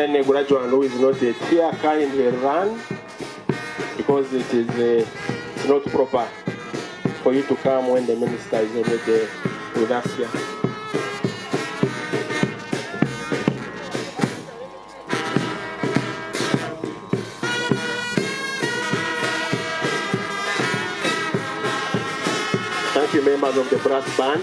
any graduate who is not yet here kindly run, because it is not proper for you to come when the minister is already with us here. Thank you, members of the brass band.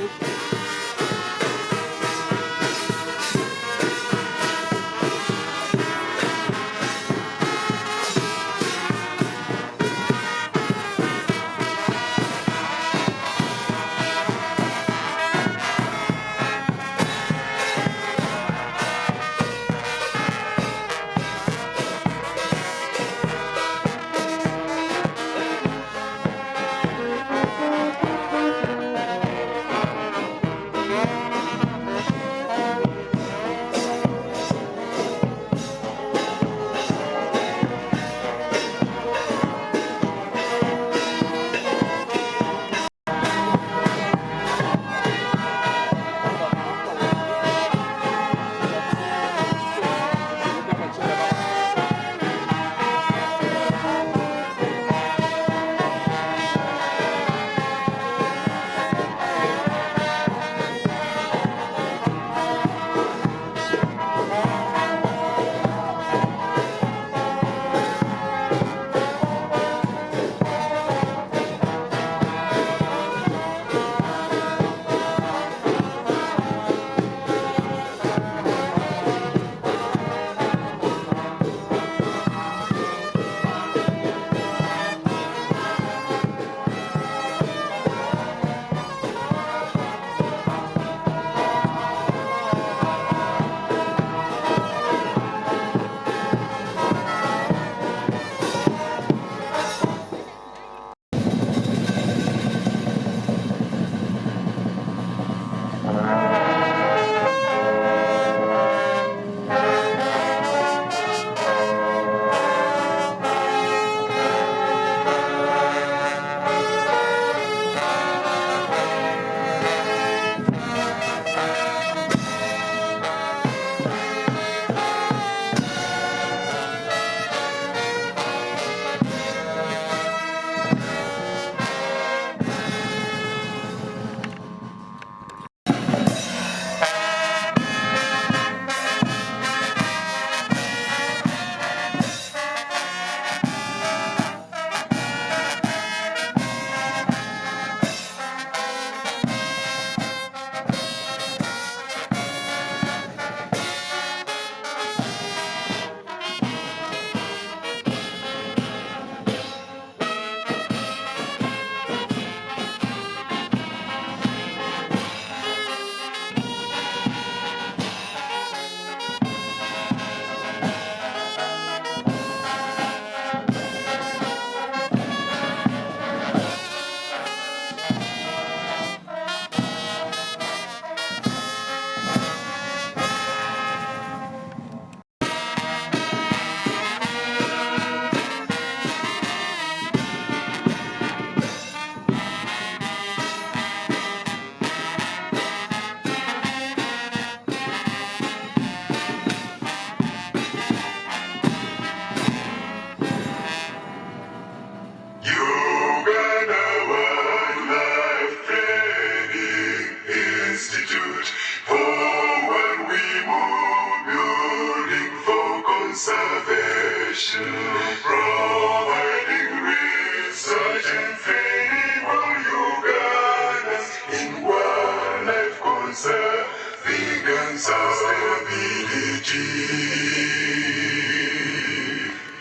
Providing research and training for Ugandans in wildlife conserving and sustainability.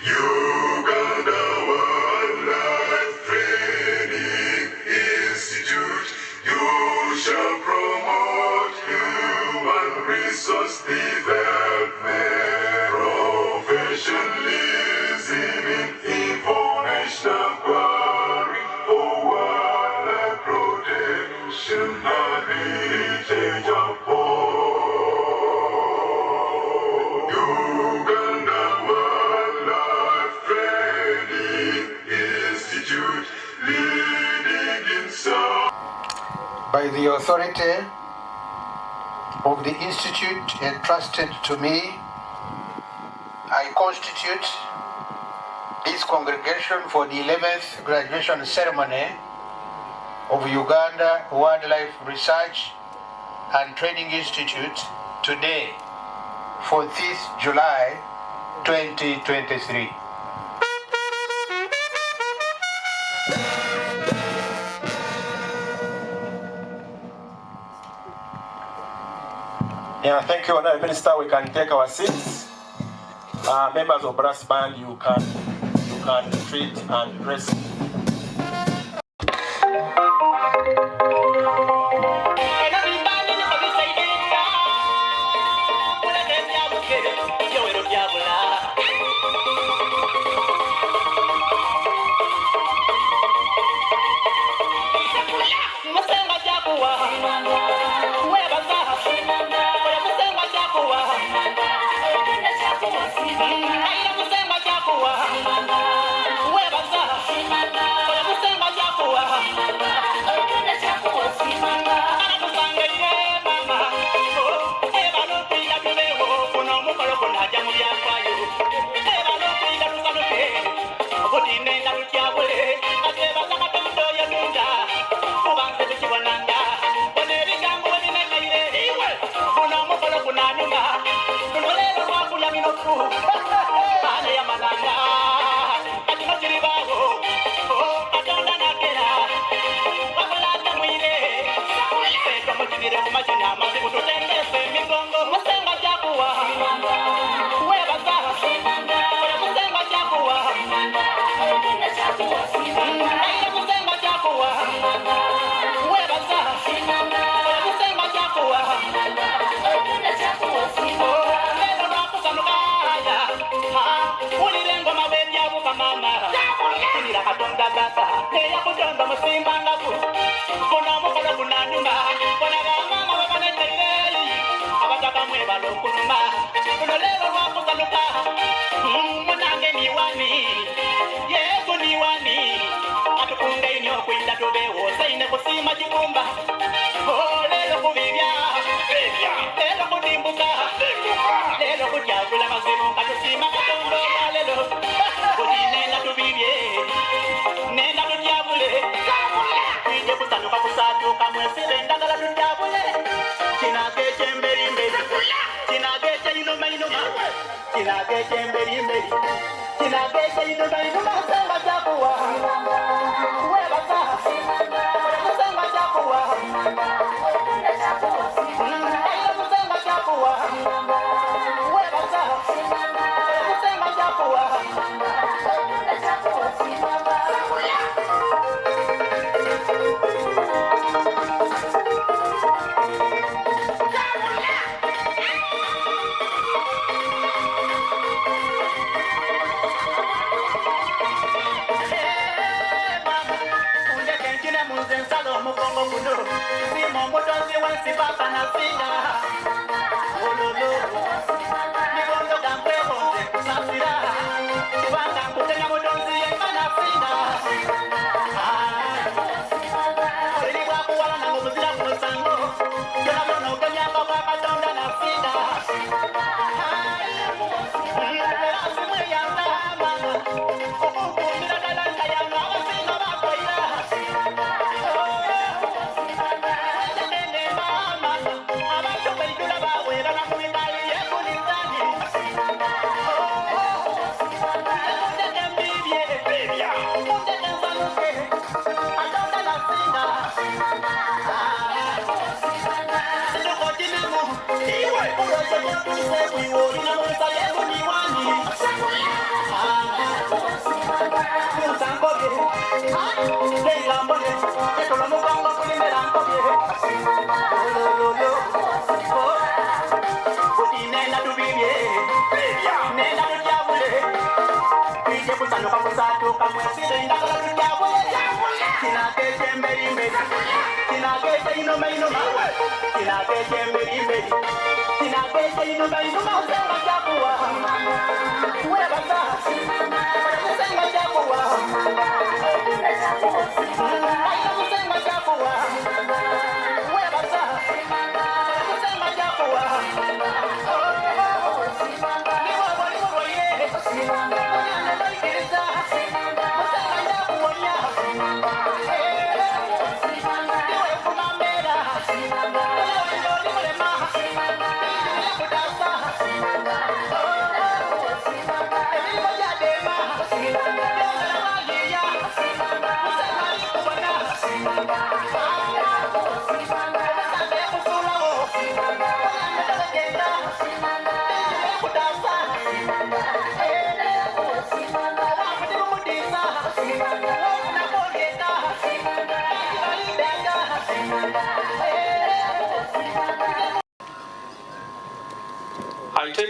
Uganda Wildlife Training Institute, you shall promote human resource development, professionalism in information acquiring for wildlife protection and heritage uphold. Uganda Wildlife Training Institute, leading in science. By the authority of the Institute entrusted to me, I constitute this congregation for the 11th graduation ceremony of Uganda Wildlife Research and Training Institute today, 4th July 2023. Yeah, thank you, Honorable Minister. We can take our seats. Members of brass band, you can retreat and rest.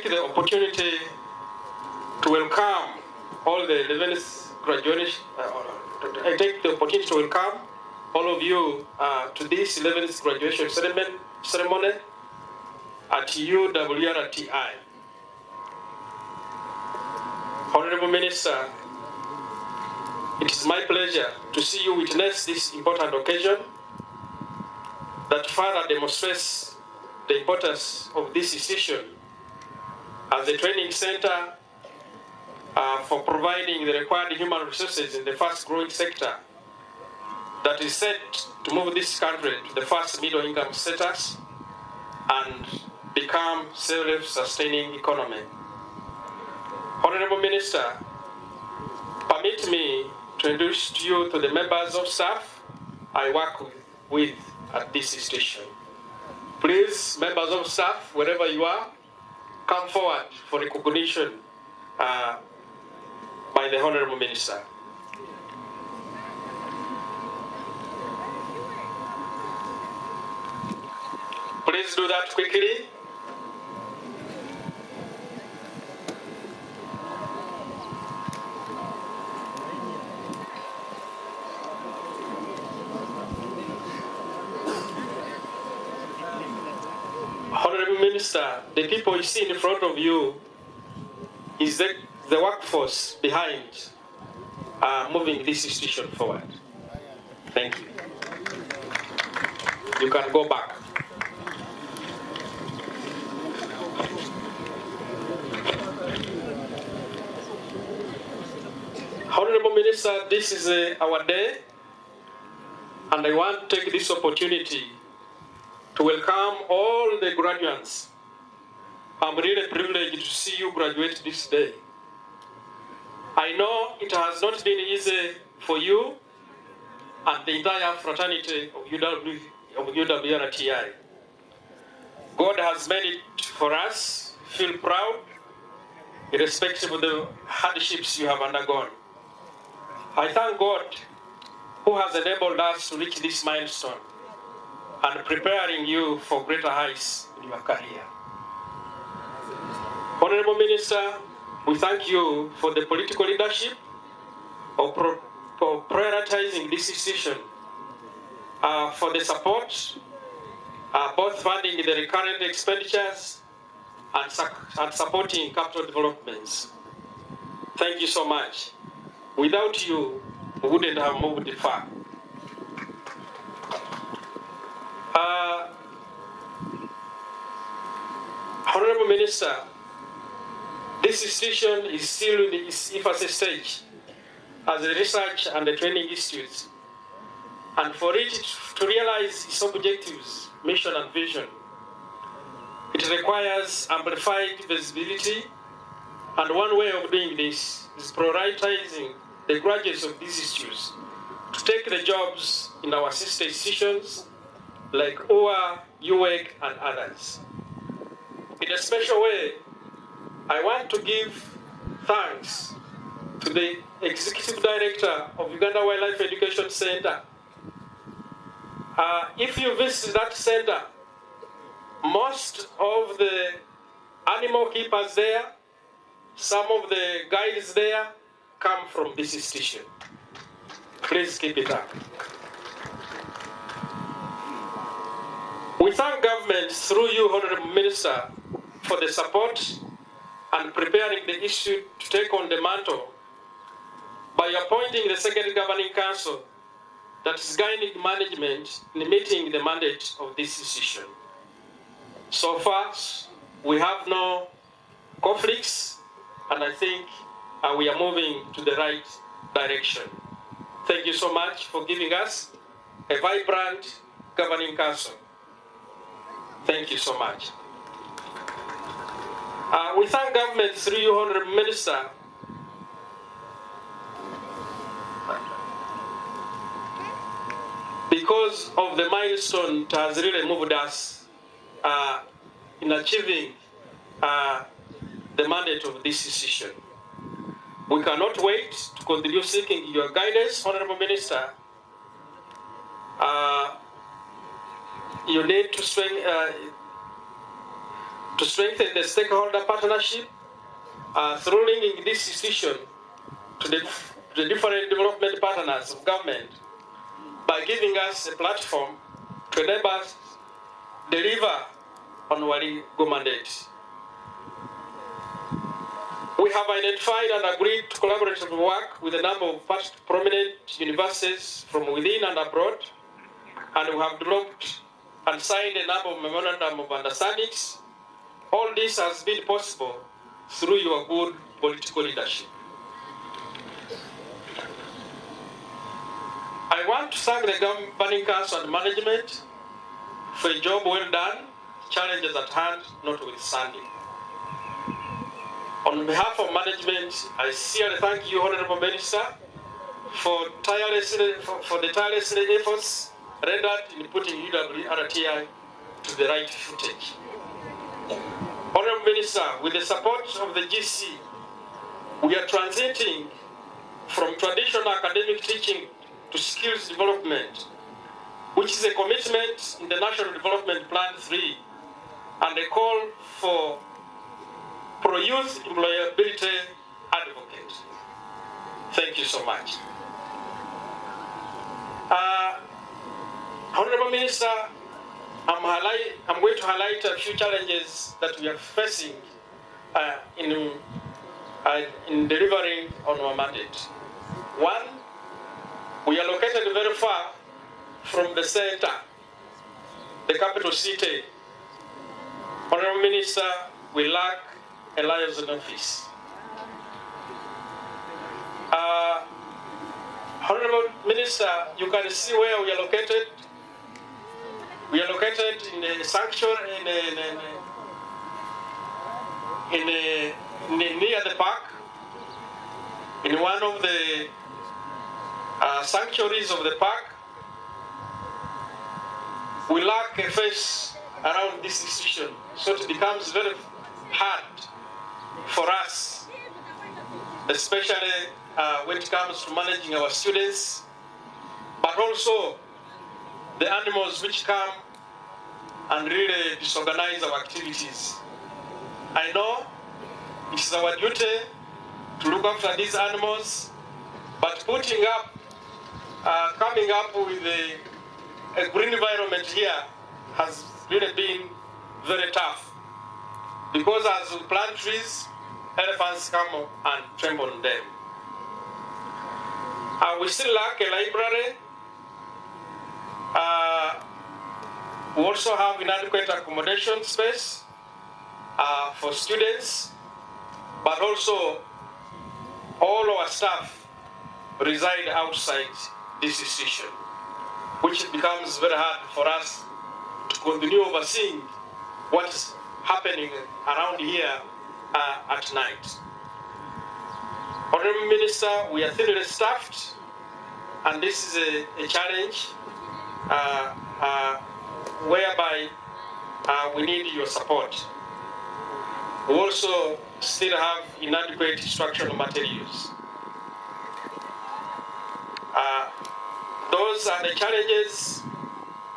the opportunity to welcome all the 11th graduates. I take the opportunity to welcome all of you to this 11th graduation ceremony at UWRTI. Honorable Minister, it is my pleasure to see you witness this important occasion that further demonstrates the importance of this institution as a training center for providing the required human resources in the fast-growing sector that is set to move this country to the first middle-income status and become self-sustaining economy. Honorable Minister, permit me to introduce you to the members of staff I work with at this institution. Please, members of staff, wherever you are, come forward for recognition by the Honorable Minister. Please do that quickly. Honorable Minister, the people you see in front of you is the workforce behind moving this institution forward. Thank you. You can go back. Honorable Minister, this is our day, and I want to take this opportunity to welcome all the graduates. I'm really privileged to see you graduate this day. I know it has not been easy for you and the entire fraternity of UWRTI. God has made it for us. Feel proud, irrespective of the hardships you have undergone. I thank God who has enabled us to reach this milestone and preparing you for greater heights in your career. Honorable Minister, we thank you for the political leadership of prioritizing this institution, for the support, both funding the recurrent expenditures and supporting capital developments. Thank you so much. Without you, we wouldn't have moved far. Honorable Minister, this institution is still in its infancy stage as a research and a training institute. And for it to realize its objectives, mission, and vision, it requires amplified visibility. And one way of doing this is prioritizing the graduates of these institutes to take the jobs in our sister institutions like UWA, UWEC, and others. In a special way, I want to give thanks to the Executive Director of Uganda Wildlife Education Center. If you visit that center, most of the animal keepers there, some of the guides there come from this institution. Please keep it up. We thank government through you, Honorable Minister, for the support and preparing the issue to take on the mantle by appointing the second governing council that is guiding management in meeting the mandate of this institution. So far, we have no conflicts, and I think we are moving to the right direction. Thank you so much for giving us a vibrant governing council. Thank you so much. We thank government through you, Honorable Minister, because of the milestone it has really moved us in achieving the mandate of this institution. We cannot wait to continue seeking your guidance, Honorable Minister. You need to strengthen, to strengthen the stakeholder partnership through linking this institution to the different development partners of government by giving us a platform to enable us deliver on our legal mandate. We have identified and agreed to collaboratively work with a number of prominent universities from within and abroad, and we have developed and signed a number of memorandum of understandings. All this has been possible through your good political leadership. I want to thank the Governing Council and management for a job well done, challenges at hand notwithstanding. On behalf of management, I sincerely thank you, Honorable Minister, for the tireless efforts rendered in putting UWRTI to the right footage. Honorable Minister, with the support of the GC, we are transiting from traditional academic teaching to skills development, which is a commitment in the National Development Plan 3 and a call for pro-youth employability advocate. Thank you so much. Honorable Minister, I'm going to highlight a few challenges that we are facing in delivering on our mandate. One, we are located very far from the center, the capital city. Honorable Minister, we lack a liaison office. Honorable Minister, you can see where we are located. We are located in a sanctuary, near the park, in one of the sanctuaries of the park. We lack a face around this institution, so it becomes very hard for us, especially when it comes to managing our students, but also the animals which come and really disorganize our activities. I know it is our duty to look after these animals, but coming up with a green environment here has really been very tough, because as we plant trees, elephants come and trample on them. We still lack a library. We also have inadequate accommodation space for students, but also all our staff reside outside this institution, which becomes very hard for us to continue overseeing what is happening around here at night. Honorable Minister, we are thinly staffed, and this is a challenge whereby we need your support. We also still have inadequate instructional materials. Those are the challenges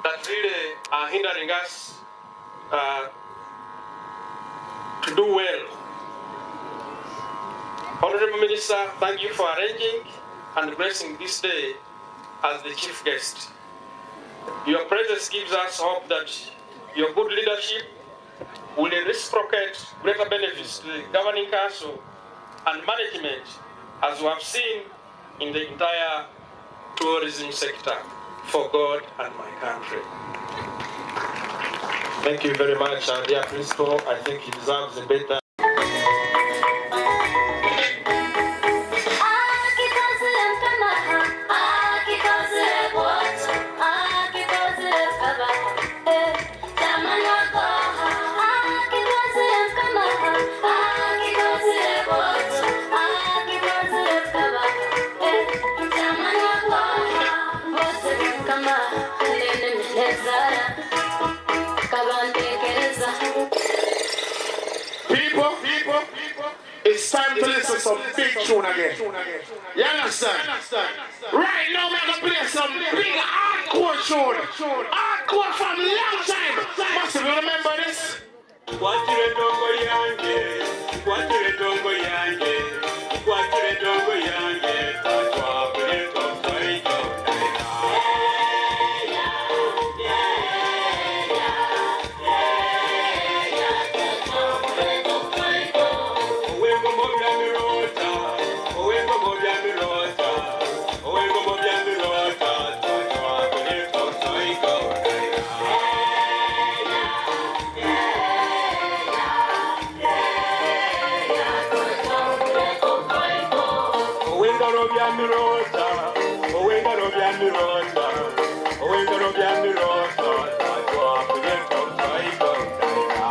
that really are hindering us to do well. Honorable Minister, thank you for arranging and gracing this day as the chief guest. Your presence gives us hope that your good leadership will reciprocate greater benefits to the Governing Council and management, as we have seen in the entire tourism sector, for God and my country. Thank you very much, dear Principal. I think he deserves a better. It's time to listen to some big tune again. You understand? Right now, we're going to play some big hardcore tune. Hardcore from a long time. Must you remember this? Kwatire dongo yange, kwatire dongo yange, kwatire dongo yange, tatwa kuleto kwaito kaina. Owengo mobya mirota, owengo mobya mirota, owengo mobya mirota, tatwa kuleto kwaito kaina. Owengaro bya mirota, owengaro bya mirota, owengaro bya mirota, tatwa kuleto kwaito kaina.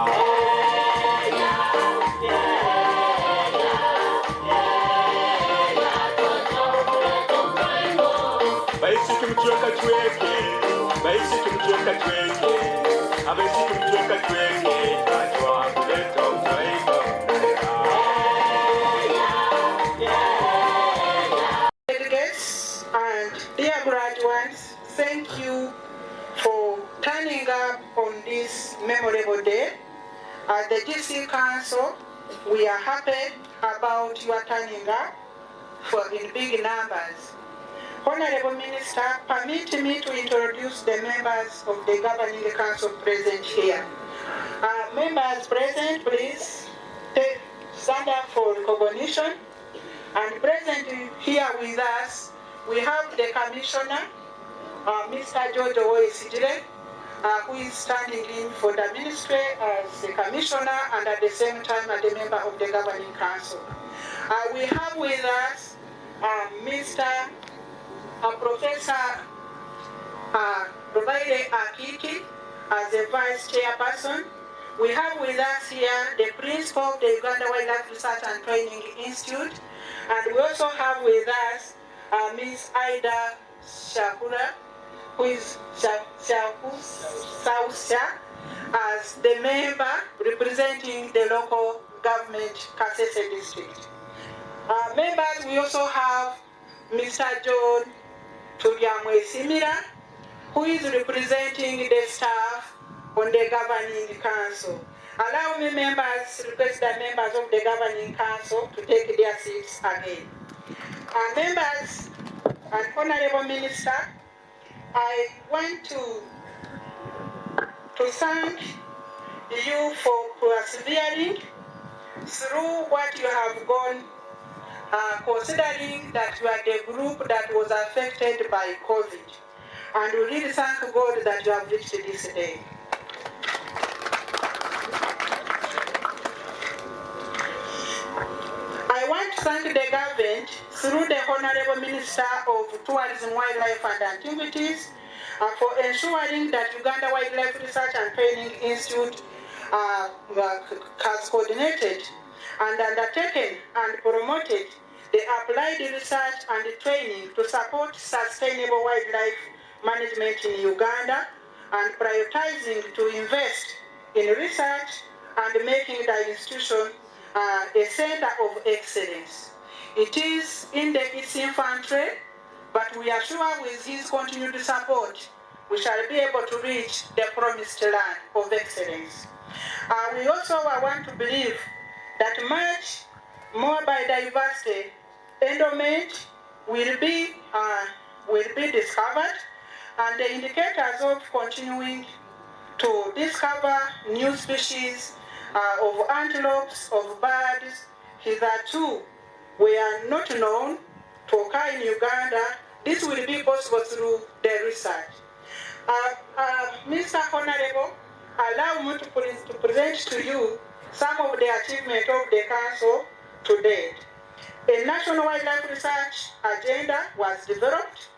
Basic mchoka tweke, basic mchoka tweke, abasic mchoka tweke, tatwa kuleto kwaito kaina. Delegates and dear graduates, thank you for turning up on this memorable day. As the GC Council, we are happy about your turning up in big numbers. Honorable Minister, permit me to introduce the members of the Governing Council present here. Members present, please stand up for recognition. And present here with us, we have the Commissioner, Mr. George Owoyesigire, who is standing in for the ministry as the Commissioner and at the same time as a member of the Governing Council. We have with us Mr. Professor Rubaire Akiki as the Vice Chairperson. We have with us here the Principal of the Uganda Wildlife Research and Training Institute. And we also have with us Ms. Ida Shakura, who is Sausha, as the member representing the local government KASESE district. Members, we also have Mr. John Tubyamwe Simira, who is representing the staff on the Governing Council. Allow me, members, request the members of the Governing Council to take their seats again. Members and Honorable Minister, I want to thank you for persevering through what you have gone, considering that you are the group that was affected by COVID. And we really thank God that you have reached this day. I want to thank the government through the Honorable Minister of Tourism, Wildlife and Antiquities for ensuring that Uganda Wildlife Research and Training Institute has coordinated and undertaken and promoted the applied research and training to support sustainable wildlife management in Uganda and prioritizing to invest in research and making the institution a center of excellence. It is in its infantry, but we are sure with his continued support, we shall be able to reach the promised land of excellence. We also want to believe that much more biodiversity endowment will be discovered, and the indicators of continuing to discover new species of antelopes, of birds, hitherto were not known to occur in Uganda. This will be possible through the research. Mr. Honorable, allow me to present to you some of the achievements of the Council to date. A national wildlife research agenda was developed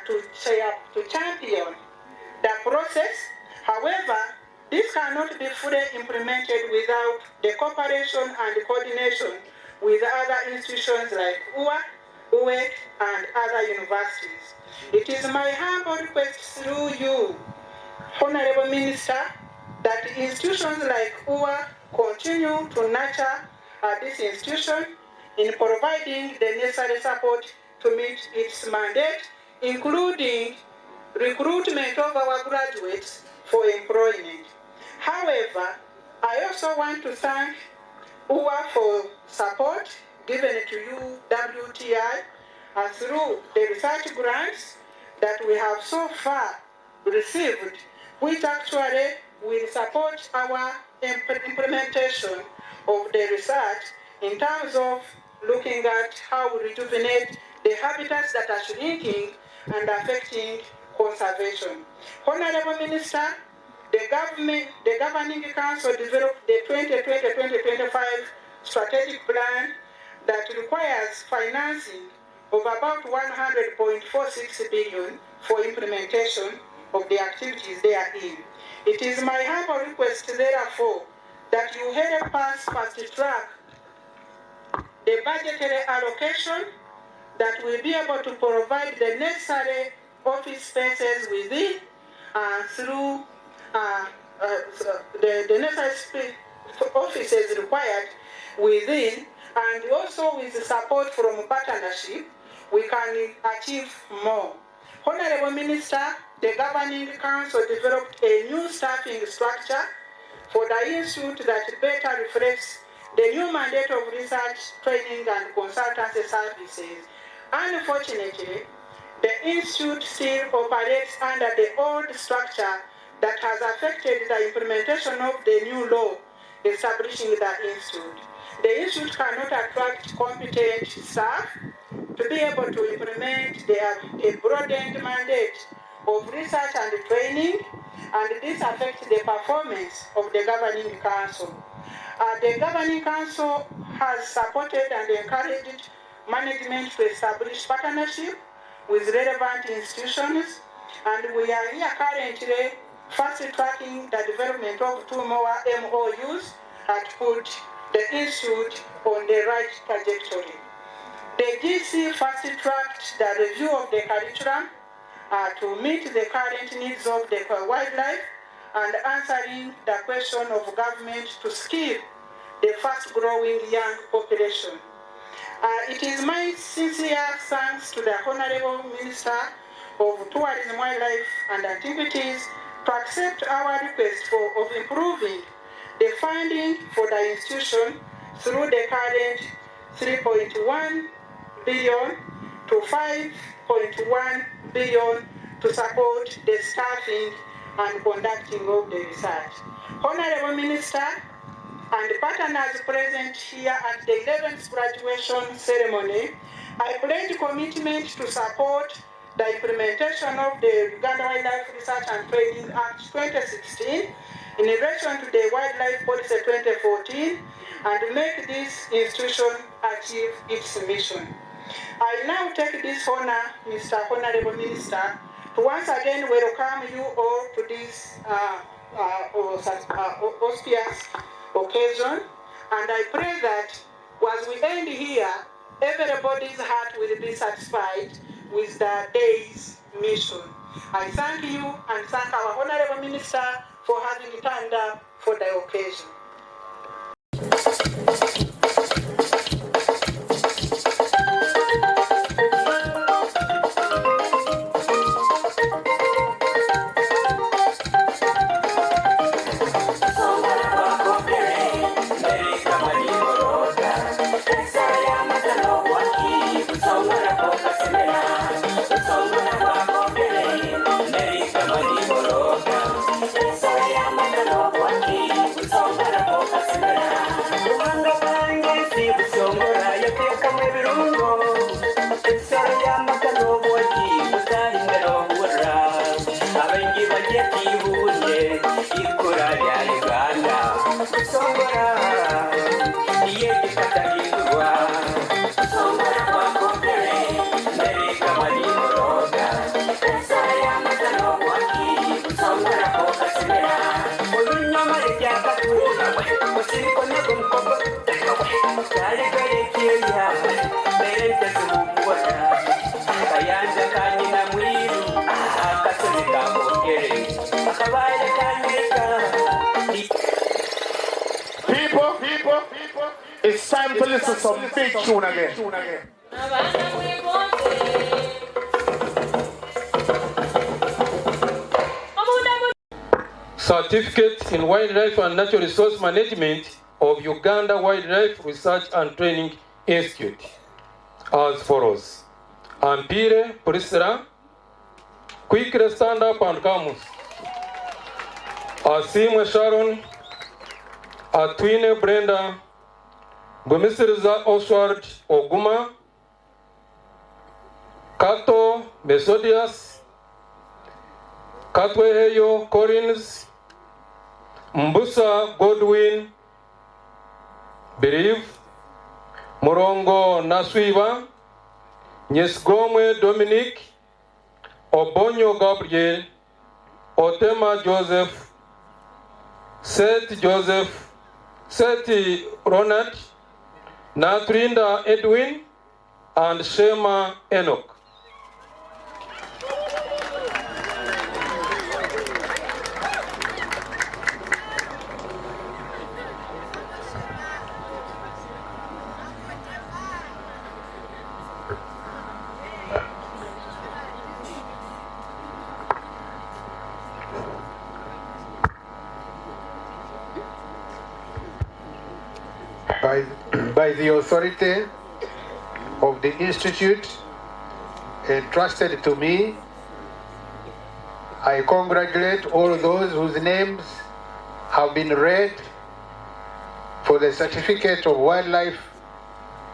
to champion the process. However, this cannot be fully implemented without the cooperation and coordination with other institutions like UWA, UWET, and other universities. It is my humble request through you, Honorable Minister, that institutions like UWA continue to nurture this institution in providing the necessary support to meet its mandate, including recruitment of our graduates for employment. However, I also want to thank UWA for support given to UWRTI through the research grants that we have so far received, which actually will support our implementation of the research in terms of looking at how we rejuvenate the habitats that are shrinking and affecting conservation. Honorable Minister, the Governing Council developed the 2020-2025 strategic plan that requires financing of about 100.46 billion for implementation of the activities therein. It is my humble request, therefore, that you help us fast track the budgetary allocation that will be able to provide the necessary office spaces within through the necessary offices required within, and also with the support from partnership, we can achieve more. Honorable Minister, the Governing Council developed a new staffing structure for the institute that better reflects the new mandate of research, training, and consultancy services. Unfortunately, the institute still operates under the old structure that has affected the implementation of the new law establishing the institute. The institute cannot attract competent staff to be able to implement a broadened mandate of research and training, and this affects the performance of the Governing Council. The Governing Council has supported and encouraged management to establish partnership with relevant institutions, and we are here currently fast-tracking the development of 2 more MOUs that put the institute on the right trajectory. The GC fast-tracked the review of the curriculum to meet the current needs of the wildlife and answering the question of government to skill the fast-growing young population. It is my sincere thanks to the Honorable Minister of Tourism, Wildlife and Activities to accept our request of improving the funding for the institution through the current 3.1 billion to 5.1 billion to support the staffing and conducting of the research. Honorable Minister and partners present here at the 11th graduation ceremony, I pledge commitment to support the implementation of the Uganda Wildlife Research and Training Act 2016 in relation to the Wildlife Policy 2014 and make this institution achieve its mission. I now take this honor, Mr. Honorable Minister, to once again welcome you all to this auspicious occasion, and I pray that as we end here, everybody's heart will be satisfied with the day's mission. I thank you and thank our Honorable Minister for having turned up for the occasion. People, it's time to listen to some big tune again. Certificate in Wildlife and Natural Resource Management of Uganda Wildlife Research and Training Institute as follows. Ampire Priscilla, quickly stand up and come. Asimwe Sharon, Atwine Brenda, Gomisiriza Oswald Oguma, Kato Mesodius, Katweheyo Collins, Mbusa Godwin, Believe, Morongo Naswiba, Nyesgomwe Dominic, Obonyo Gabriel, Otema Joseph, Seth Joseph, Seth Ronald, Natrinda Edwin, and Shema Enoch. By the authority of the Institute entrusted to me, I congratulate all those whose names have been read for the Certificate of Wildlife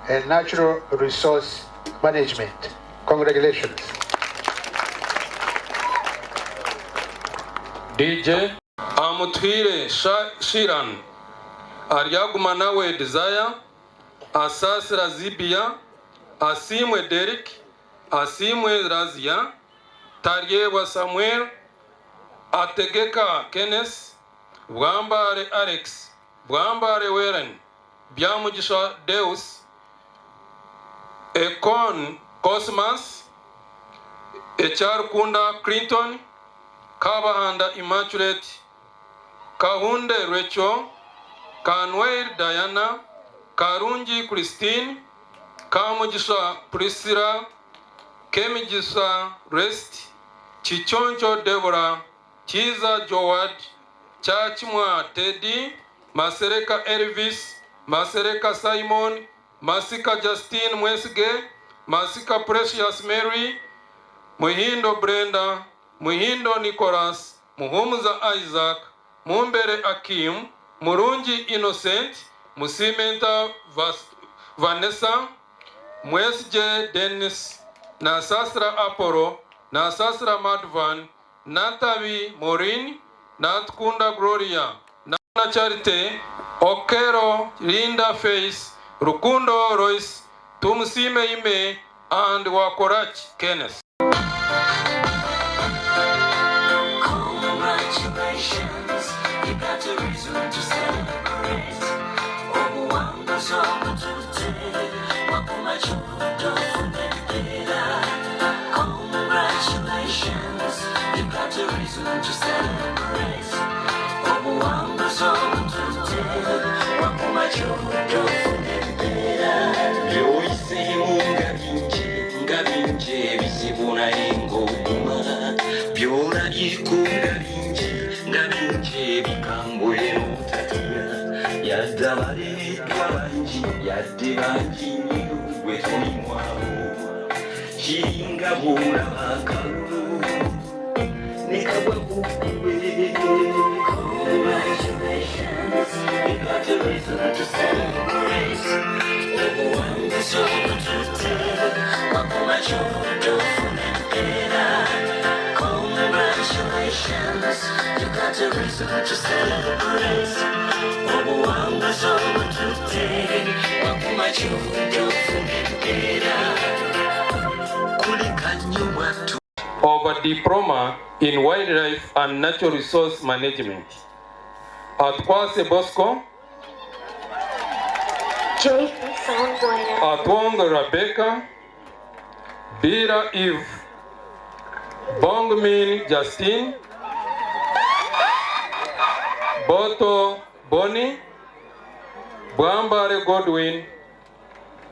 and Natural Resource Management. Congratulations. DJ Amutwire Shiran, Aryagumanawe Desire, Asasra Zibia, Asimwe Derek, Asimwe Razia, Taryewa Samuel, Ategeka Kenneth, Bwambare Alex, Bwambare Weren, Biamugisha Deus, Ekon Cosmas, Echar Kunda Clinton, Kabahanda Immaculate, Kahunde Rachel, Kanwei Diana, Karunji Christine, Kamujisa Priscilla, Kemijisa Rest, Chichoncho Deborah, Chiza Joad, Chachimwa Teddy, Masereka Elvis, Masereka Simon, Masika Justine Mwesge, Masika Precious Mary, Muhindo Brenda, Muhindo Nicholas, Muhumuza Isaac, Mumbere Akim, Murunji Innocent, Musimenta Vanessa, Mwesje Dennis, Nasasra Aporo, Nasasra Madvan, Natavi Maureen, Natkunda Gloria, Nana Charite, Okero, Linda Face, Rukundo Royce, Tumsime Ime, and Wakorach Kenneth. Congratulations, you got a reason to celebrate. Oh, wonderful today, Wakuma Chudo Fundera. Congratulations, you got a reason to celebrate. Oh, wonderful today, Wakuma Chudo Fundera. Yoise Ngabinje, Visibuna Ingoma, Biora Iku Ngabinje, Bikamwe Mutatia, Yadamari Kabanji, Yadibanji, Wetumwao, Chingabura Makaru, Nikawabu. Congratulations, you got a reason to celebrate. Everyone is over today. Congratulations, you got a reason to celebrate. Everyone is over today. Of a diploma in wildlife and natural resource management at Kwase Bosco, Atwong Rebecca, Bira Eve, Bongmin Justine, Boto Bonnie, Bwambare Godwin,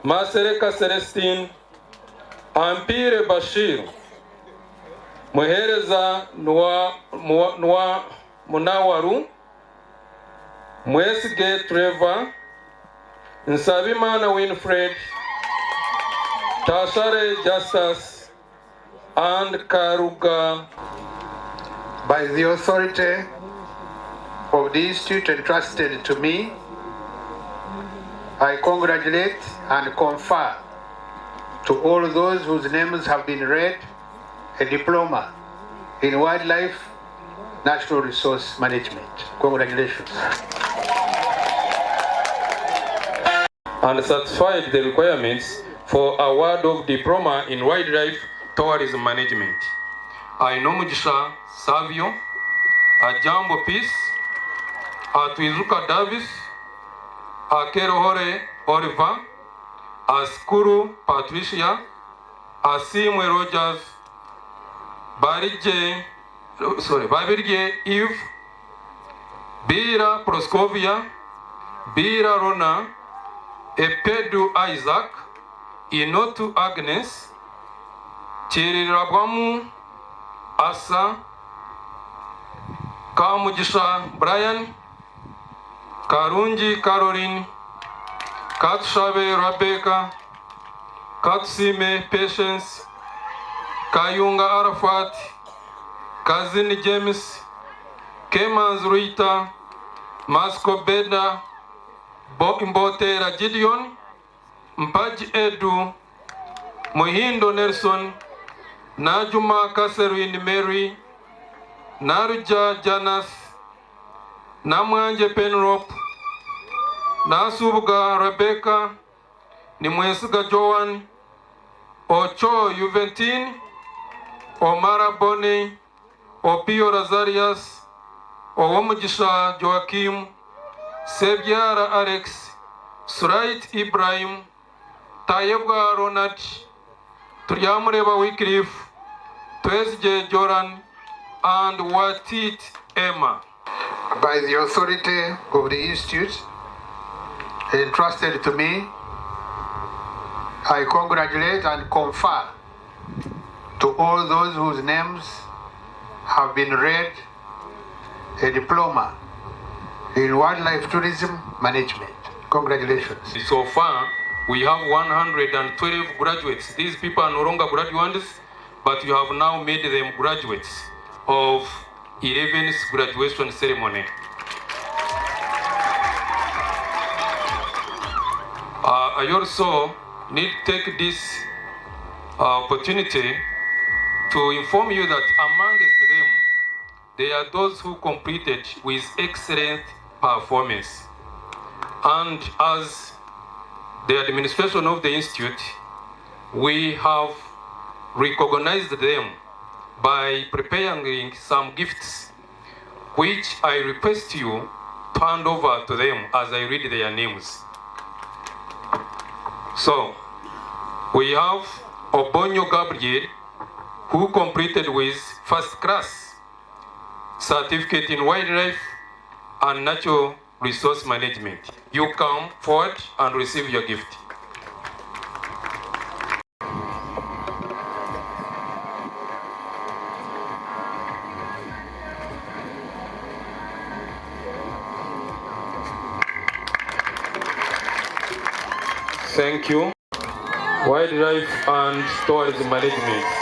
Masereka Celestine, Ampire Bashir, Muhereza Munawaru, Mwesige Trevor, Nsabimana Winfred, Tashare Justus, and Karuga. By the authority of the institute entrusted to me, I congratulate and confer to all those whose names have been read a diploma in wildlife natural resource management. Congratulations. And satisfied the requirements for award of diploma in wildlife tourism management. Ainomugisha Savio, Ajambo Peace, Atwizuka Davis, Akerohore Oliver, Askuru Patricia, Asimwe Rogers, Babirye Eve, Bira Proscovia, Bira Rona, Epedu Isaac, Inotu Agnes, Chirirabwamu Asa, Kamugisha Brian, Karunji Caroline, Katshabe Rebecca, Katsime Patience, Kayunga Arafat, Kazini James, Kemans Rita, Masko Beda, Mbotera Gideon, Mpaji Edu, Muhindo Nelson, Najuma Kaserwin Mary, Naruja Janas, Namwanje Penrop, Nasubuga Rebecca, Nimwesuga Joan, Ocho Juventin, Omara Boni, Opio Razarias, Owomugisha Joachim, Sebiara Alex, Surait Ibrahim, Tayebwa Ronald, Tuyamureba Wycliffe, Twesje Joran, and Watit Emma. By the authority of the institute entrusted to me, I congratulate and confer to all those whose names have been read a diploma in wildlife tourism management. Congratulations. So far, we have 112 graduates. These people are no longer graduates, but you have now made them graduates of 11th graduation ceremony. I also need to take this opportunity to inform you that amongst them, there are those who completed with excellent performance. And as the administration of the institute, we have recognized them by preparing some gifts, which I request you to hand over to them as I read their names. So, we have Obonyo Gabriel, who completed with first class certificate in wildlife and natural resource management. You come forward and receive your gift. Thank you. Wildlife and tourism management.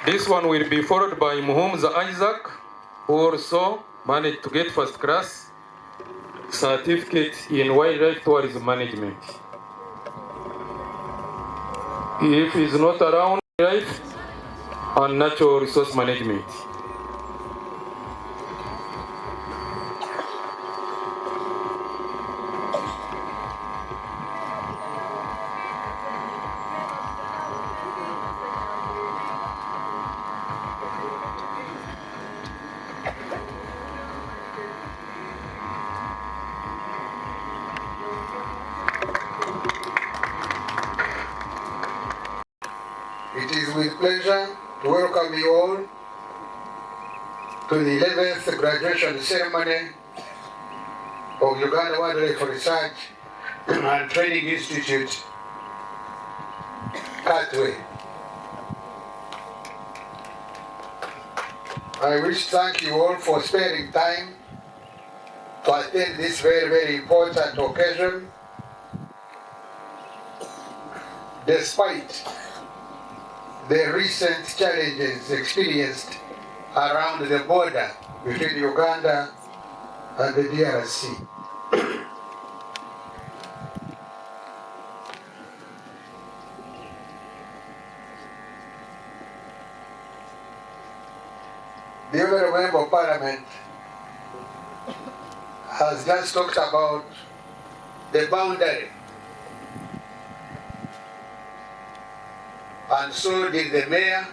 This one will be followed by Muhumza Isaac, who also managed to get first class certificate in wildlife tourism management. If he's not around, wildlife and natural resource management. It is with pleasure to welcome you all to the 11th graduation ceremony of Uganda Wildlife Research and Training Institute, KASESE. I wish to thank you all for sparing time to attend this very, very important occasion, despite the recent challenges experienced around the border between Uganda and the DRC. The Honourable Member of Parliament has just talked about the boundary, and so did the Mayor.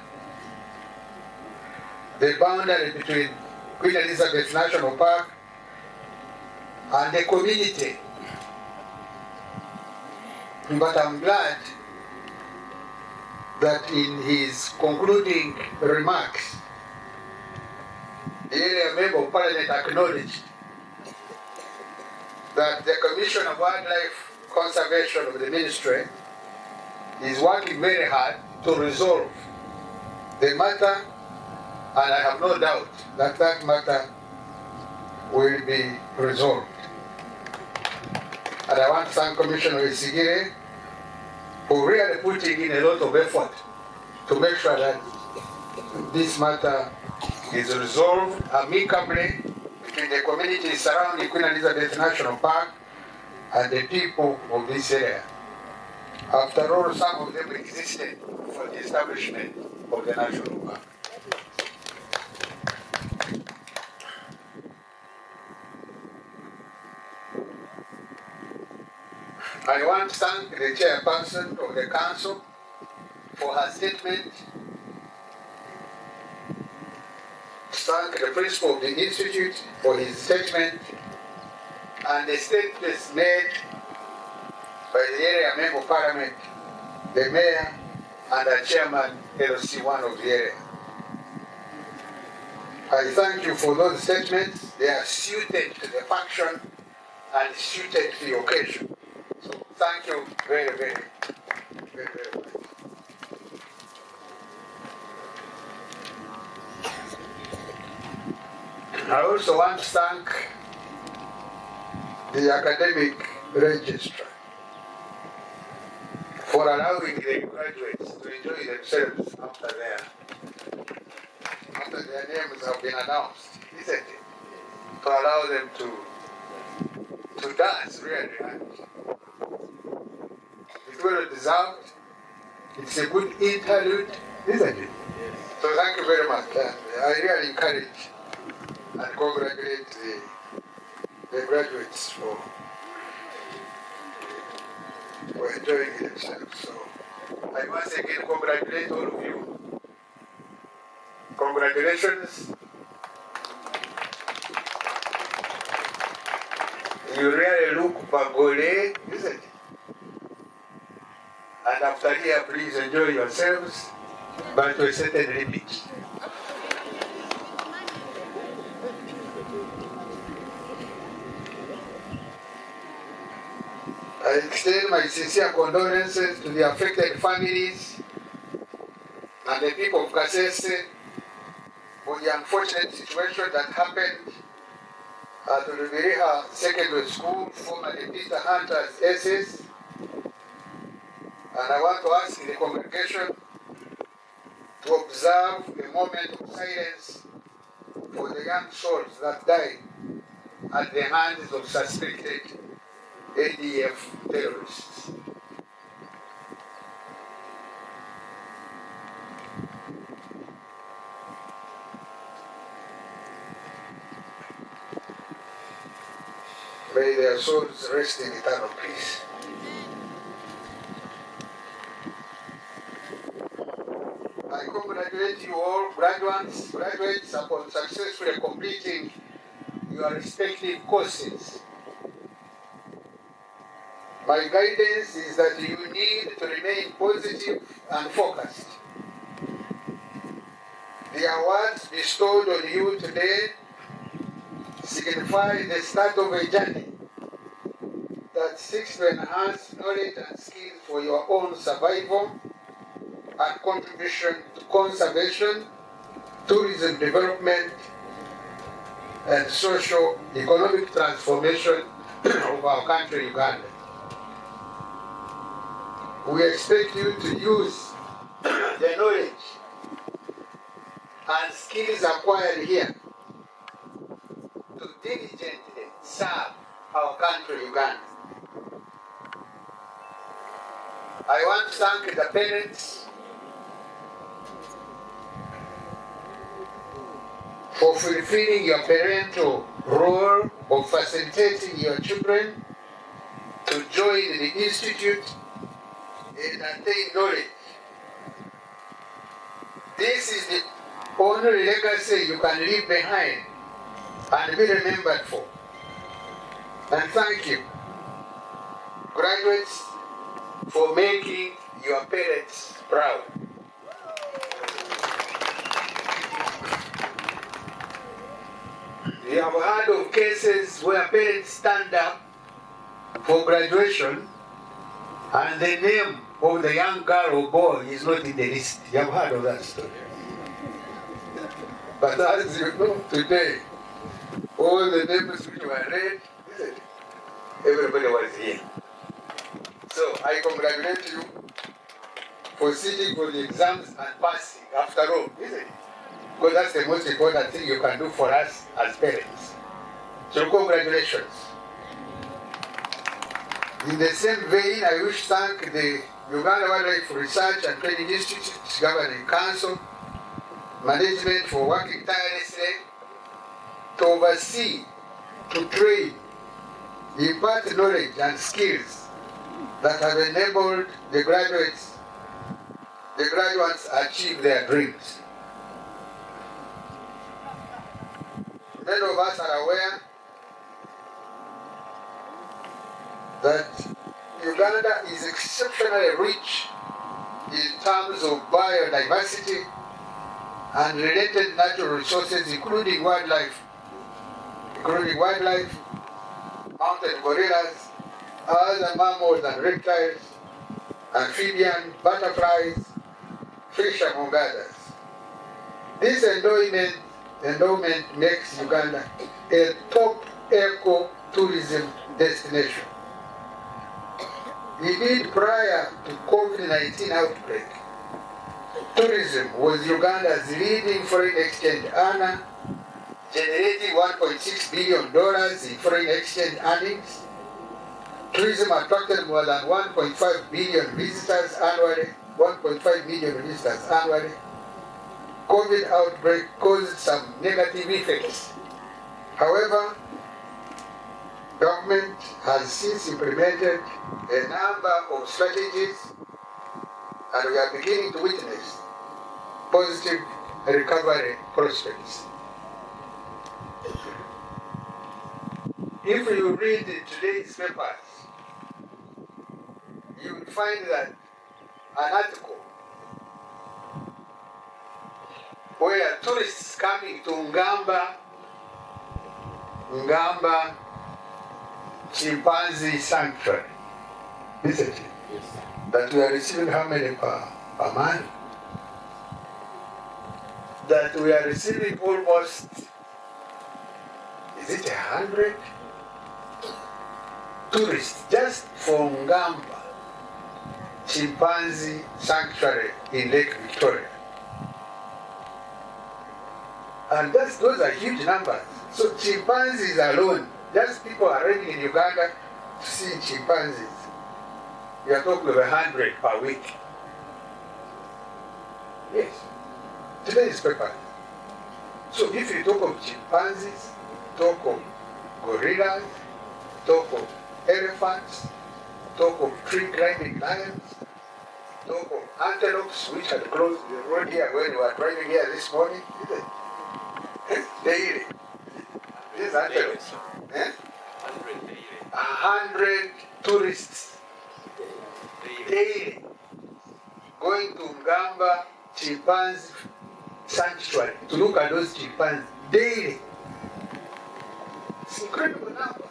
The boundary between Queen Elizabeth National Park and the community. But I'm glad that in his concluding remarks, the area Member of Parliament acknowledged that the Commission of Wildlife Conservation of the Ministry is working very hard to resolve the matter, and I have no doubt that that matter will be resolved. And I want to thank Commissioner Isigire for really putting in a lot of effort to make sure that this matter is resolved amicably between the communities surrounding Queen Elizabeth National Park and the people of this area. After all, some of them existed for the establishment of the national park. I want to thank the chairperson of the council for her statement. Thank the principal of the institute for his statement, and the statements made by the area Member of Parliament, the Mayor, and the Chairman LC1 of the area. I thank you for those statements. They are suited to the function and suited to the occasion. So thank you very, very, very, very much. I also want to thank the academic registrar for allowing the graduates to enjoy themselves after their names have been announced, isn't it? To allow them to dance, really. And it's well deserved. It's a good interlude, isn't it? So thank you very much. I really encourage and congratulate the graduates for enjoying themselves. So I once again congratulate all of you. Congratulations. You really look bagole, isn't it? And after here, please enjoy yourselves, but to a certain limit. I extend my sincere condolences to the affected families and the people of KASESE for the unfortunate situation that happened at the Uganda Secondary School, formerly Peter Hunter's SS. And I want to ask the congregation to observe a moment of silence for the young souls that died at the hands of suspected ADF terrorists. May their souls rest in eternal peace. I congratulate you all, graduates upon successfully completing your respective courses. My guidance is that you need to remain positive and focused. The awards bestowed on you today signify the start of a journey that seeks to enhance knowledge and skills for your own survival and contribution to conservation, tourism development, and socio-economic transformation of our country, Uganda. We expect you to use the knowledge and skills acquired here to diligently serve our country, Uganda. I want to thank the parents for fulfilling your parental role of facilitating your children to join the institute and attain knowledge. This is the only legacy you can leave behind and be remembered for. And thank you, graduates, for making your parents proud. We have heard of cases where parents stand up for graduation and the name of the young girl or boy is not in the list. You have heard of that story. But as you know, today, all the names which were read, everybody was here. So I congratulate you for sitting for the exams and passing after all, isn't it? Because that's the most important thing you can do for us as parents. So congratulations. In the same vein, I wish to thank the Uganda Wildlife Research and Training Institute Governing Council management for working tirelessly to oversee, to train, impart knowledge and skills that have enabled the graduates achieve their dreams. Many of us are aware that Uganda is exceptionally rich in terms of biodiversity and related natural resources, including wildlife, mountain gorillas, other mammals and reptiles, amphibians, butterflies, fish, among others. This endowment makes Uganda a top eco-tourism destination. Indeed, prior to COVID-19 outbreak, tourism was Uganda's leading foreign exchange earner, generating $1.6 billion in foreign exchange earnings. Tourism attracted more than 1.5 billion visitors annually, 1.5 million visitors annually. COVID outbreak caused some negative effects. However, government has since implemented a number of strategies and we are beginning to witness positive recovery prospects. If you read today's papers, you will find that an article where tourists coming to Ngamba Chimpanzee Sanctuary, isn't it? Yes. That we are receiving how many per month? That we are receiving almost, is it 100 tourists just for Ngamba Chimpanzee Sanctuary in Lake Victoria. And those are huge numbers. So chimpanzees alone, just people arriving in Uganda to see chimpanzees, we are talking of 100 per week. Yes, today's paper. So if you talk of chimpanzees, talk of gorillas, talk of elephants, talk of tree-climbing lions, talk of antelopes, which had closed the road here when we were driving here this morning, isn't it? Daily. These antelopes. 100 tourists daily going to Ngamba chimpanzee sanctuary to look at those chimpanzees daily. It's incredible number.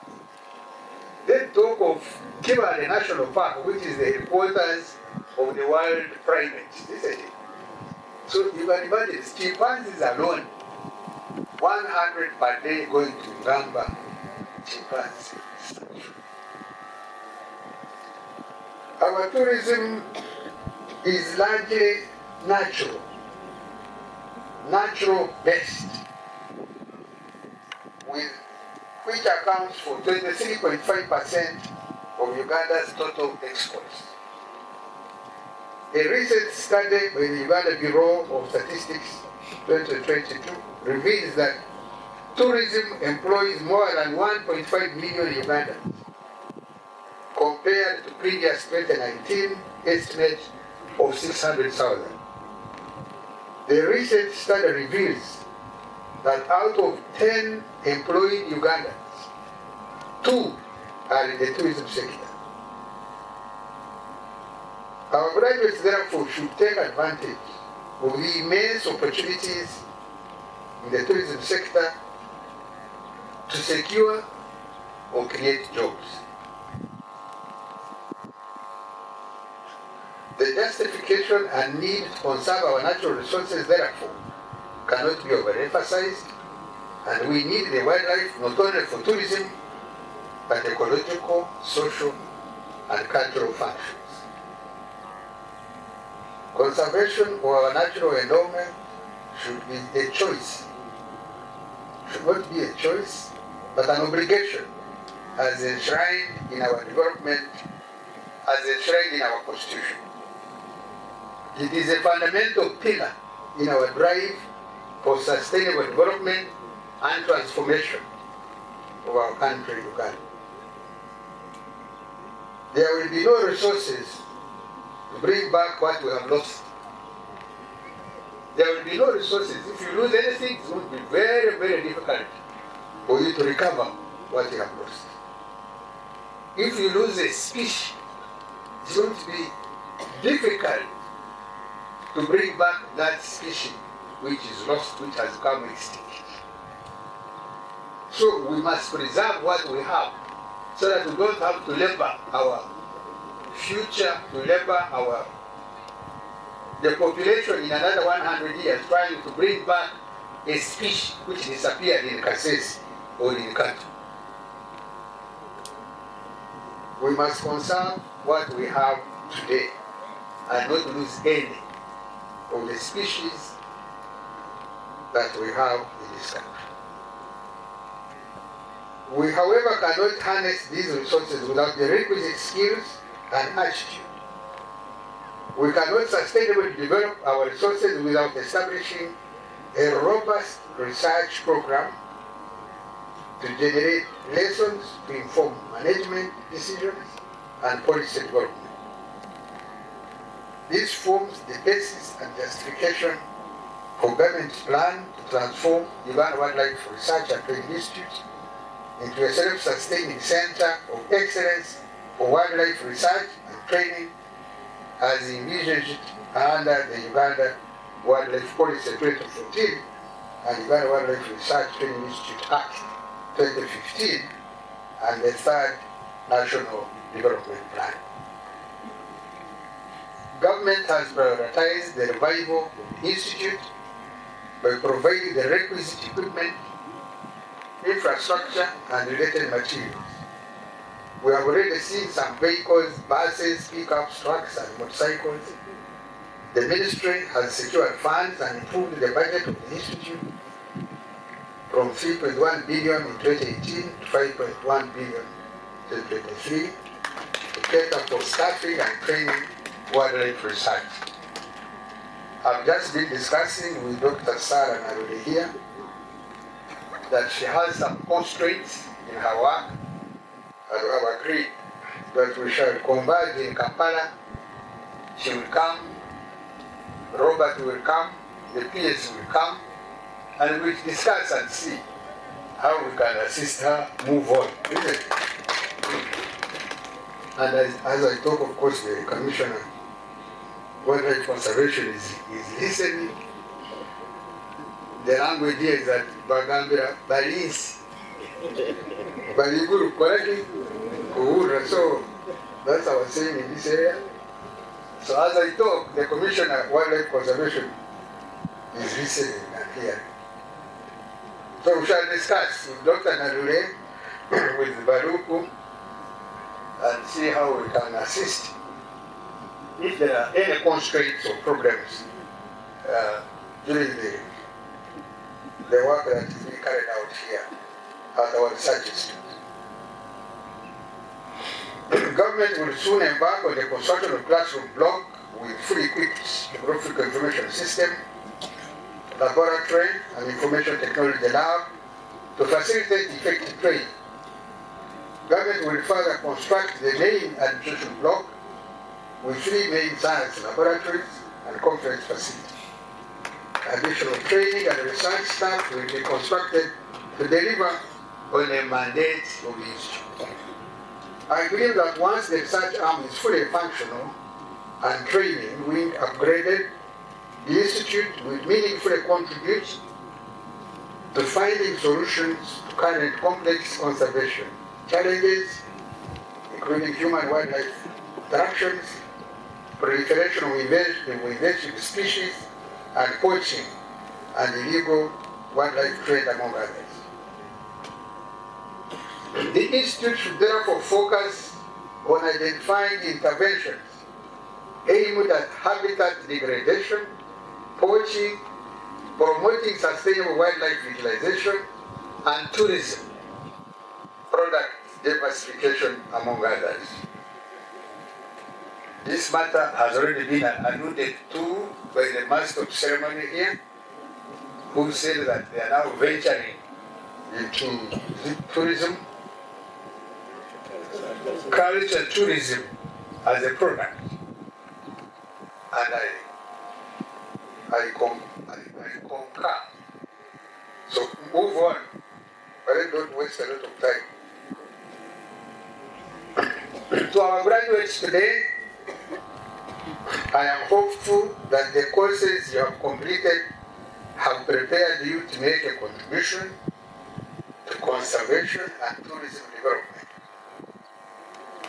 Then talk of Kiba National Park, which is the headquarters of the world primates, isn't it? So you can imagine, chimpanzees alone, 100 per day going to Ngamba chimpanzee. Our tourism is largely natural based, which accounts for 23.5% of Uganda's total exports. A recent study by the Uganda Bureau of Statistics 2022 reveals that tourism employs more than 1.5 million Ugandans, compared to previous 2019 estimate of 600,000. The recent study reveals that out of 10 employed Ugandans, 2 are in the tourism sector. Our graduates therefore should take advantage of the immense opportunities in the tourism sector to secure or create jobs. The justification and need to conserve our natural resources, therefore, cannot be overemphasized, and we need the wildlife not only for tourism, but ecological, social, and cultural functions. Conservation of our natural endowment should be a choice, should not be a choice, but an obligation, as enshrined in our development, as enshrined in our Constitution. It is a fundamental pillar in our drive for sustainable development and transformation of our country, Uganda. There will be no resources to bring back what we have lost. There will be no resources. If you lose anything, it will be very, very difficult for you to recover what you have lost. If you lose a species, it's going to be difficult to bring back that species which is lost, which has become extinct. So we must preserve what we have so that we don't have to labor our future, to labor the population in another 100 years trying to bring back a species which disappeared in KASESE or in Uganda. We must conserve what we have today and not lose any of the species that we have in this country. We, however, cannot harness these resources without the requisite skills and attitude. We cannot sustainably develop our resources without establishing a robust research program to generate lessons to inform management decisions and policy development. This forms the basis and justification for government's plan to transform Uganda Wildlife Research and Training Institute into a self-sustaining center of excellence for wildlife research and training as envisaged under the Uganda Wildlife Policy 2014 and Uganda Wildlife Research Training Institute Act 2015 and the third National Development Plan. Government has prioritized the revival of the Institute by providing the requisite equipment, infrastructure, and related materials. We have already seen some vehicles, buses, pickups, trucks, and motorcycles. The ministry has secured funds and improved the budget of the Institute from 3.1 billion in 2018 to 5.1 billion in 2023 to cater for staffing and training wildlife research. I've just been discussing with Dr. Sarah Narode here that she has some constraints in her work, and we have agreed that we shall converge in Kampala. She will come, Robert will come, the PS will come, and we'll discuss and see how we can assist her move on, isn't it? And as I talk, of course, the Commissioner Wildlife Conservation is listening. The language here is that Bagambira Balis. Baliguru Kwaraki Kuhura. So that's our saying in this area. So as I talk, the Commissioner Wildlife Conservation is listening and hearing. So we shall discuss with Dr. Narule, with Baruku, and see how we can assist if there are any constraints or problems during the work that is being carried out here at our research institute. The government will soon embark on the construction of classroom block with fully equipped geographical information system, laboratory and information technology lab to facilitate effective training. Government will further construct the main administration block with 3 main science laboratories and conference facilities. Additional training and research staff will be constructed to deliver on the mandate of the institute. I believe that once the research arm is fully functional and training will be upgraded, the institute will meaningfully contribute to finding solutions to current complex conservation challenges, including human-wildlife interactions, proliferation of invasive species, and poaching and illegal wildlife trade, among others. The Institute should therefore focus on identifying interventions aimed at habitat degradation, poaching, promoting sustainable wildlife utilization, and tourism, product diversification, among others. This matter has already been alluded to by the master of ceremony here, who said that they are now venturing into tourism, culture tourism as a product. And I concur. So move on, but I don't waste a lot of time. To our graduates today, I am hopeful that the courses you have completed have prepared you to make a contribution to conservation and tourism development.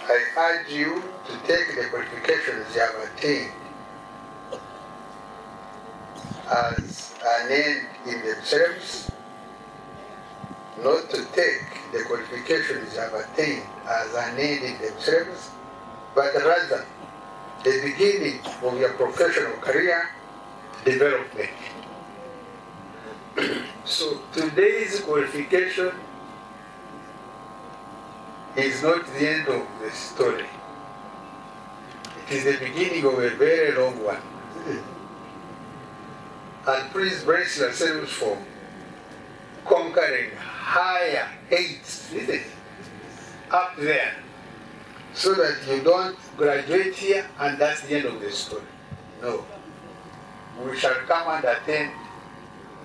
I urge you to take the qualifications you have attained as an end in themselves, not to take the qualifications you have attained as an end in themselves, but rather the beginning of your professional career development. So today's qualification is not the end of the story. It is the beginning of a very long one. And please brace yourselves for conquering higher heights, isn't it? Up there. So that you don't graduate here and that's the end of the story. No. We shall come and attain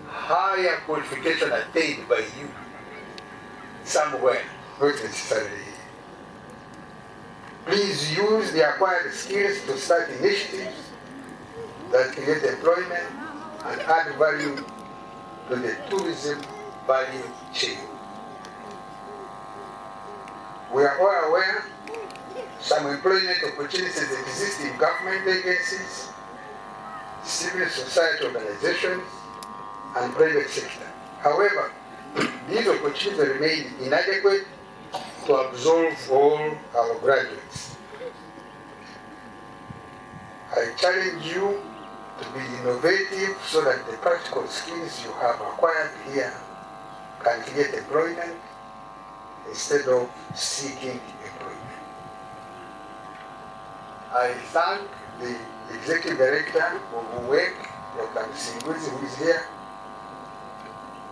higher qualification attained by you somewhere, not necessarily. Please use the acquired skills to start initiatives that create employment and add value to the tourism value chain. We are all aware some employment opportunities exist in government agencies, civil society organizations, and private sector. However, these opportunities remain inadequate to absorb all our graduates. I challenge you to be innovative so that the practical skills you have acquired here can create employment instead of seeking employment. I thank the Executive Director of UWEC, Dr. Msinguzi, who is here,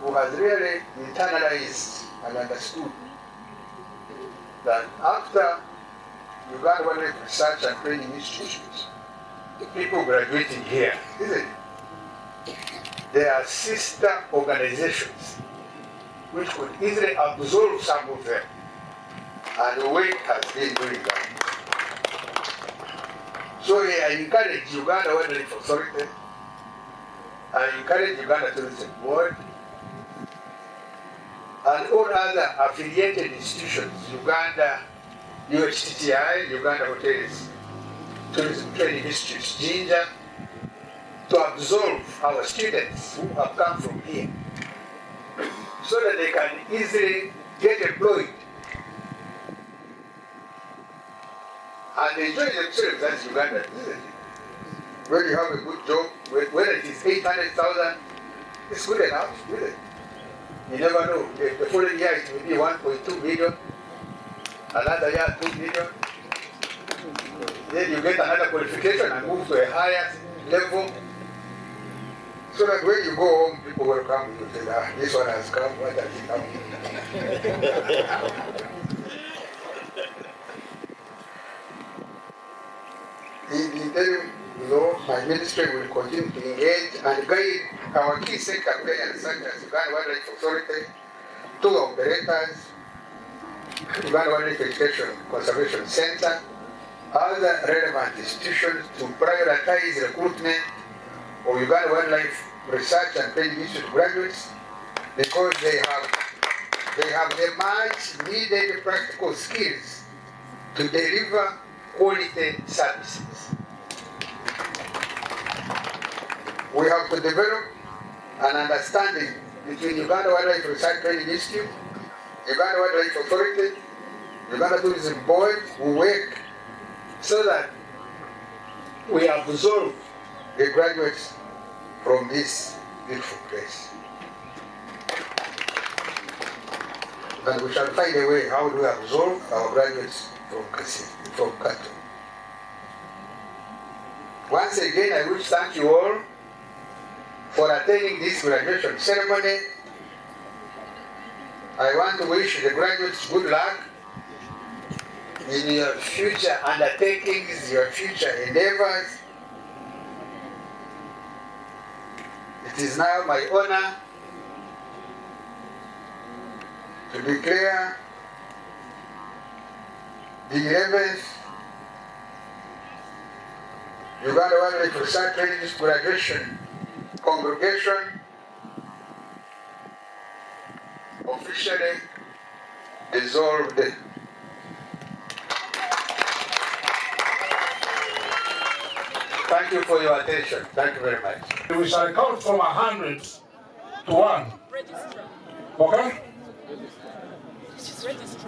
who has really internalized and understood that after Uganda Wildlife Research and Training Institutions, the people graduating here, isn't it? There are sister organizations which could easily absorb some of them. And UWEC has been doing that. So I encourage Uganda Wildlife Authority, I encourage Uganda Tourism Board, and all other affiliated institutions, Uganda UWRTI, Uganda Hotels Tourism Training Institute, Jinja, to absorb our students who have come from here so that they can easily get employed and enjoy themselves as Uganda, isn't it? When you have a good job, whether it is 800,000, it's good enough, isn't it? You never know. The following year it will be 1.2 million, another year 2 million. Then you get another qualification and move to a higher level. So that when you go home, people will come and say, ah, this one has come, what does he come? In the interim, my ministry will continue to engage and guide our key sector players such as Uganda Wildlife Authority, tour operators, Uganda Wildlife Education Conservation Center, other relevant institutions to prioritize recruitment of Uganda Wildlife Research and Training Institute graduates because they have the much needed practical skills to deliver quality services. We have to develop an understanding between Uganda Wildlife Research Training Institute, Uganda Wildlife Authority, Uganda Tourism Board, who work so that we absorb the graduates from this beautiful place. And we shall find a way how do we absorb our graduates from KASESE, from Kato. Once again, I wish to thank you all for attending this graduation ceremony. I want to wish the graduates good luck in your future undertakings, your future endeavors. It is now my honor to declare the 11th Uganda Wildlife Research Training graduation congregation officially dissolved. Thank you for your attention. Thank you very much. We shall count from 100 to 1. Okay?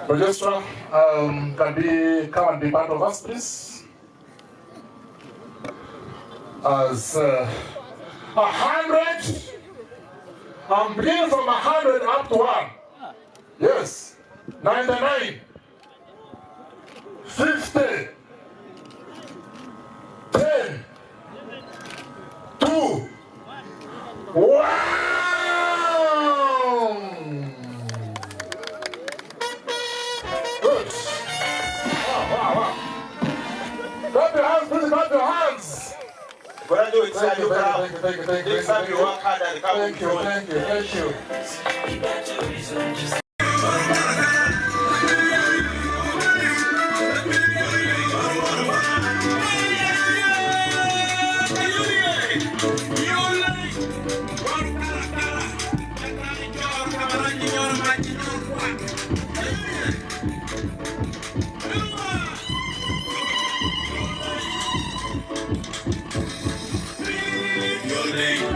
Registrar, can come and be part of us, please? As 100, I'm beginning from 100 up to 1. Yes. 99, 50, 10, 2, 1. Good. Wow. Clap your hands, please, clap your hands. Thank you. Thank you. Your name.